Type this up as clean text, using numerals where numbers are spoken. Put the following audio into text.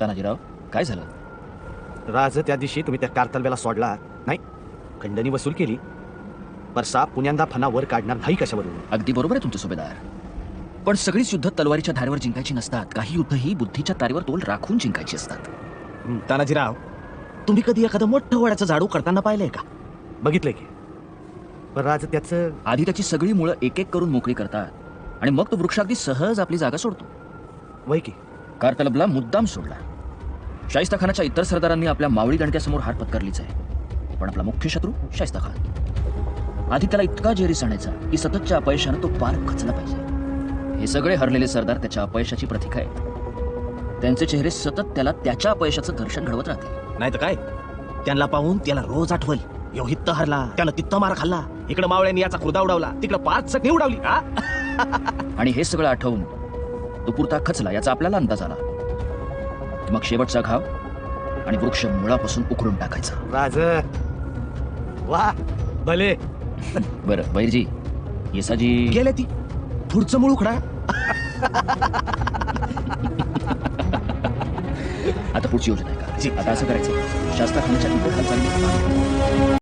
तानाजीराव, काय झालं? राज, त्या दिवशी तुम्ही त्या कारतलव्याला सोडला नाही, खंडणी वसूल केली, परसा पुण्यांदा फना वर काढणार नाही कशावरून? अगदी बरोबर आहे तुमचं सुभेदार, पण सगळीच युद्ध तलवारीच्या धारेवर जिंकायची नसतात. काही युद्ध ही बुद्धीच्या तारेवर तोल राखून जिंकायची असतात. तानाजीराव, तुम्ही कधी एखादं मोठं वडाचं झाडू करताना पाहिलंय का? बघितलंय की. पण राज, त्याचं आधी त्याची सगळी मुळं एक एक करून मोकळी करतात आणि मग तो वृक्ष अगदी सहज आपली जागा सोडतो. वय की. कारतलबला मुद्दाम सोडला. शाइस्ता खानाच्या इतर सरदारांनी आपल्या मावळी दणक्यासमोर हार पत्करलीच आहे, पण आपला मुख्य शत्रू शाइस्ता खान. आधी त्याला इतका जेरीस आणायचा की सततच्या अपयशानं तो पार खचला पाहिजे. हे सगळे हरलेले सरदार त्याच्या अपयशाची प्रतीक आहेत. त्यांचे चेहरे सतत त्याला त्याच्या अपयशाचं दर्शन घडवत राहतील. नाही तर काय, त्यांना पाहून त्याला रोज आठवल, यो हित्त हरला, त्यानं तित्त मार खाल्ला, इकडे मावळ्यांनी याचा खुर्दा उडवला, तिकडे 5 चटणी उडवली. आणि हे सगळं आठवून तो पुरता खचला याचा आपल्याला अंदाज आला. मग शेवटचा घाव आणि वृक्ष मुळापासून उखडून टाकायचा. राज, वा भले. बरं बैरजी, येसाजी गेले ती पुढचं मूळ उखडा. आता पुढची योजना आहे का? आता असं करायचं, शास्ता खानाच्या इतर हालचाली